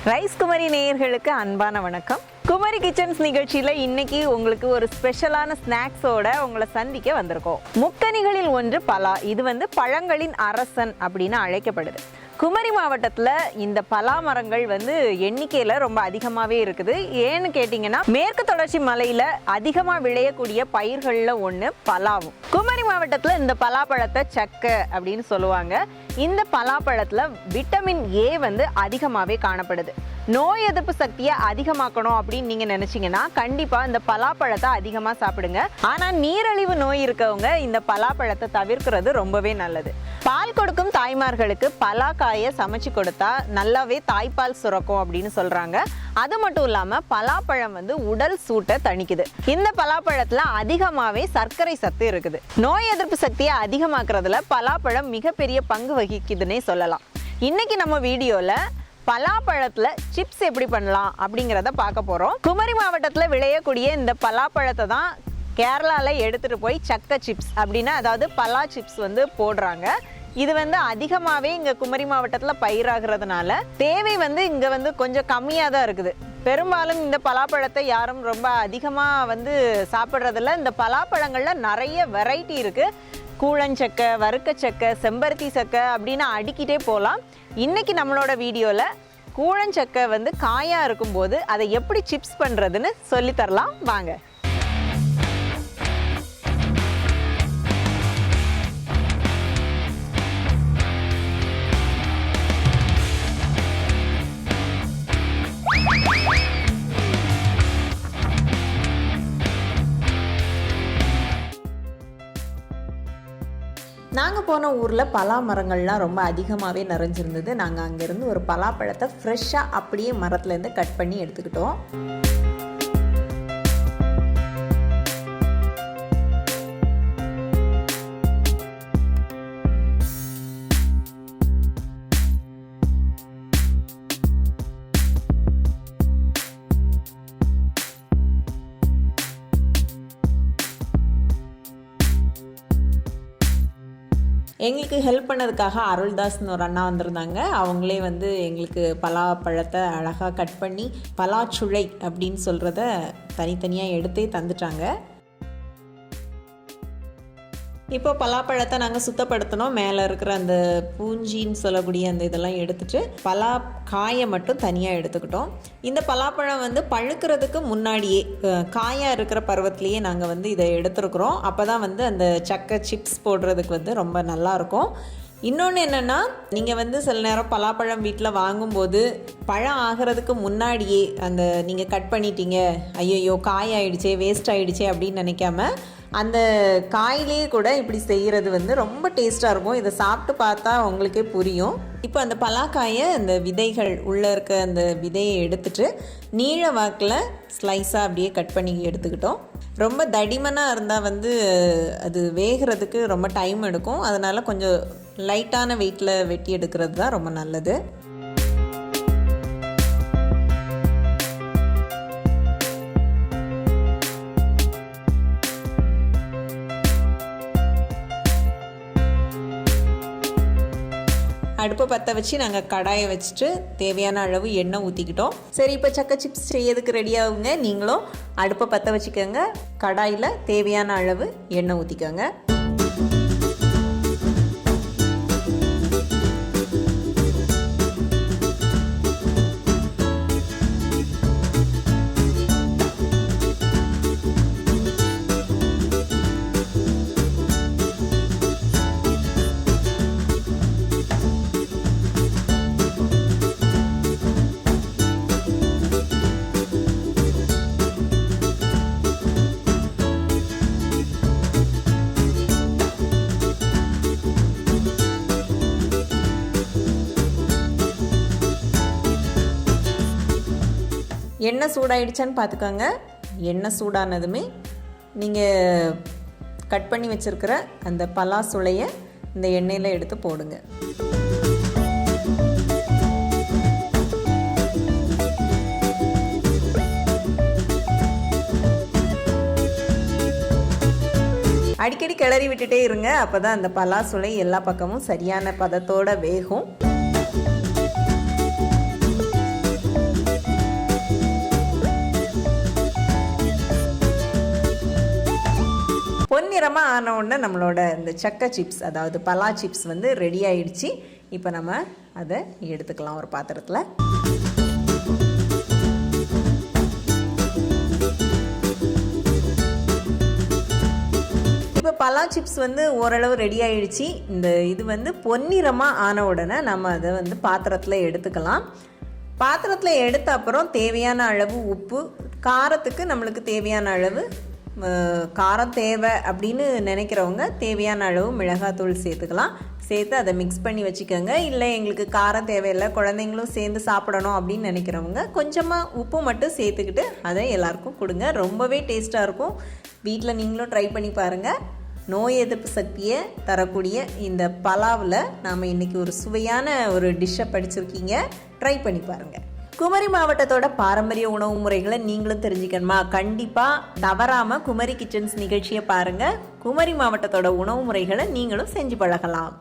Rice Kumari நேயர்களுக்கு அன்பான வணக்கம். குமரி கிச்சன்ஸ் நிகழ்ச்சியில் இன்னைக்கு உங்களுக்கு ஒரு ஸ்பெஷலான ஸ்நாக்ஸோட உங்களை சந்திக்க வந்திருக்கோம். முக்கனிகளில் ஒன்று பலா. இது பழங்களின் அரசன் அப்படின்னு அழைக்கப்படுது. குமரி மாவட்டத்தில் இந்த பலா மரங்கள் எண்ணிக்கையில் ரொம்ப அதிகமாகவே இருக்குது. ஏன்னு கேட்டிங்கன்னா, மேற்கு தொடர்ச்சி மலையில் அதிகமாக விளையக்கூடிய பயிர்களில் ஒன்று பலாவும். குமரி மாவட்டத்தில் இந்த பலாப்பழத்தை சக்கை அப்படின்னு சொல்லுவாங்க. இந்த பலாப்பழத்தில் விட்டமின் ஏ அதிகமாகவே காணப்படுது. நோய் எதிர்ப்பு சக்தியை அதிகமாக்கணும் அப்படின்னு நீங்கள் நினச்சிங்கன்னா கண்டிப்பாக இந்த பலாப்பழத்தை அதிகமாக சாப்பிடுங்க. ஆனால் நீரிழிவு நோய் இருக்கவங்க இந்த பலாப்பழத்தை தவிர்க்கிறது ரொம்பவே நல்லது. பால் கொடுக்கும் தாய்மார்களுக்கு பலாக்காயை சமைச்சு கொடுத்தா நல்லாவே தாய்ப்பால் சுரக்கும் அப்படின்னு சொல்கிறாங்க. அது மட்டும் இல்லாமல் பலாப்பழம் உடல் சூட்டை தணிக்குது. இந்த பலாப்பழத்தில் அதிகமாகவே சர்க்கரை சத்து இருக்குது. நோய் எதிர்ப்பு சக்தியை அதிகமாக்குறதுல பலாப்பழம் மிகப்பெரிய பங்கு வகிக்குதுன்னே சொல்லலாம். இன்னைக்கு நம்ம வீடியோவில் பலாப்பழத்தில் சிப்ஸ் எப்படி பண்ணலாம் அப்படிங்கிறத பார்க்க போகிறோம். குமரி மாவட்டத்தில் விளையக்கூடிய இந்த பலாப்பழத்தை தான் கேரளாவில் எடுத்துகிட்டு போய் சக்கை சிப்ஸ் அப்படின்னா, அதாவது பலா சிப்ஸ் போடுறாங்க. இது அதிகமாகவே இங்கே குமரி மாவட்டத்தில் பயிராகிறதுனால தேவை இங்கே கொஞ்சம் கம்மியாக தான் இருக்குது. பெரும்பாலும் இந்த பலாப்பழத்தை யாரும் ரொம்ப அதிகமாக சாப்பிட்றதில்ல. இந்த பலாப்பழங்களில் நிறைய வெரைட்டி இருக்குது. கூழஞ்சக்கை, வறுக்கச்சக்கை, செம்பருத்தி சக்கை அப்படின்னு அடிக்கிட்டே போகலாம். இன்றைக்கி நம்மளோட வீடியோவில் கூழஞ்சக்கை காயாக இருக்கும்போது அதை எப்படி சிப்ஸ் பண்ணுறதுன்னு சொல்லித்தரலாம் வாங்க. நாங்கள் போன ஊரில் பலா மரங்கள்லாம் ரொம்ப அதிகமாகவே நிறைஞ்சிருந்தது. நாங்கள் அங்கேருந்து ஒரு பலாப்பழத்தை ஃப்ரெஷ்ஷாக அப்படியே மரத்துலேருந்து கட் பண்ணி எடுத்துக்கிட்டோம். எங்களுக்கு ஹெல்ப் பண்ணதுக்காக அருள்தாஸ்னு ஒரு அண்ணா வந்திருந்தாங்க. அவங்களே எங்களுக்கு பலாப்பழத்தை அழகாக கட் பண்ணி பலாச்சுளை அப்படின்னு சொல்கிறத தனித்தனியாக எடுத்தே தந்துட்டாங்க. இப்போ பலாப்பழத்தை நாங்கள் சுத்தப்படுத்தினோம். மேலே இருக்கிற அந்த பூஞ்சின்னு சொல்லக்கூடிய அந்த இதெல்லாம் எடுத்துகிட்டு பலா காயை மட்டும் தனியாக எடுத்துக்கிட்டோம். இந்த பலாப்பழம் பழுக்கிறதுக்கு முன்னாடியே காயாக இருக்கிற பருவத்திலேயே நாங்கள் இதை எடுத்துருக்குறோம். அப்போ தான் அந்த சக்கை சிப்ஸ் போடுறதுக்கு ரொம்ப நல்லாயிருக்கும். இன்னொன்று என்னென்னா, நீங்கள் சில நேரம் பலாப்பழம் வீட்டில் வாங்கும்போது பழம் ஆகிறதுக்கு முன்னாடியே நீங்கள் கட் பண்ணிட்டீங்க, ஐயோ காய் ஆகிடுச்சே, வேஸ்ட் ஆகிடுச்சே அப்படின்னு நினைக்காம அந்த காயிலே கூட இப்படி செய்கிறது ரொம்ப டேஸ்ட்டாக இருக்கும். இதை சாப்பிட்டு பார்த்தா உங்களுக்கே புரியும். இப்போ அந்த பலாக்காயை அந்த விதைகள் உள்ளே இருக்க அந்த விதையை எடுத்துட்டு நீள வாக்கில் ஸ்லைஸாக அப்படியே கட் பண்ணி எடுத்துக்கிட்டோம். ரொம்ப தடிமனாக இருந்தால் அது வேகிறதுக்கு ரொம்ப டைம் எடுக்கும். அதனால் கொஞ்சம் லைட்டான வெயிட்டில் வெட்டி எடுக்கிறது தான் ரொம்ப நல்லது. அடுப்பை பற்ற வச்சு நாங்கள் கடாயை வச்சுட்டு தேவையான அளவு எண்ணெய் ஊற்றிக்கிட்டோம். சரி, இப்போ சக்கை சிப்ஸ் செய்யறதுக்கு ரெடியாகுங்க. நீங்களும் அடுப்பை பற்ற வச்சுக்கோங்க. கடாயில் தேவையான அளவு எண்ணெய் ஊற்றிக்கோங்க. எண்ணெய் சூடாயிடுச்சான்னு பார்த்துக்கோங்க. எண்ணெய் சூடானதுமே நீங்கள் கட் பண்ணி வச்சுருக்கிற அந்த பலா சுளையை இந்த எண்ணெயில் எடுத்து போடுங்க. அடிக்கடி கிளறி விட்டுட்டே இருங்க. அப்போ தான் அந்த பலா சுளை எல்லா பக்கமும் சரியான பதத்தோடு வேகும். பொன்னிறமாக ஆன உடனே நம்மளோட இந்த சக்கை சிப்ஸ், அதாவது பலா சிப்ஸ் வந்து ரெடி ஆயிடுச்சு. இப்போ நம்ம அதை எடுத்துக்கலாம் ஒரு பாத்திரத்தில். இப்போ பலா சிப்ஸ் வந்து ஓரளவு ரெடி ஆயிடுச்சு. இது வந்து பொன்னிறமாக ஆன உடனே நம்ம அதை வந்து பாத்திரத்தில் எடுத்துக்கலாம். பாத்திரத்தில் எடுத்த அப்புறம் தேவையான அளவு உப்பு, காரத்துக்கு நம்மளுக்கு தேவையான அளவு காரம் தேவை அப்படின்னு நினைக்கிறவங்க தேவையான அளவு மிளகாத்தூள் சேர்த்துக்கலாம். சேர்த்து அதை மிக்ஸ் பண்ணி வச்சுக்கோங்க. இல்லை எங்களுக்கு காரம் தேவையில்லை, குழந்தைங்களும் சேர்ந்து சாப்பிடணும் அப்படின்னு நினைக்கிறவங்க கொஞ்சமாக உப்பு மட்டும் சேர்த்துக்கிட்டு அதை எல்லாருக்கும் கொடுங்க. ரொம்பவே டேஸ்ட்டாக இருக்கும். வீட்டில் நீங்களும் ட்ரை பண்ணி பாருங்கள். நோய் எதிர்ப்பு சக்தியை தரக்கூடிய இந்த பலாவில் நாம் இன்றைக்கி ஒரு சுவையான ஒரு டிஷ்ஷை படிச்சிருக்கீங்க. ட்ரை பண்ணி பாருங்கள். குமரி மாவட்டத்தோட பாரம்பரிய உணவு முறைகளை நீங்களும் தெரிஞ்சுக்கணுமா? கண்டிப்பாக தவறாமல் குமரி கிச்சன்ஸ் நிகழ்ச்சியை பாருங்கள். குமரி மாவட்டத்தோட உணவு முறைகளை நீங்களும் செஞ்சு பழகலாம்.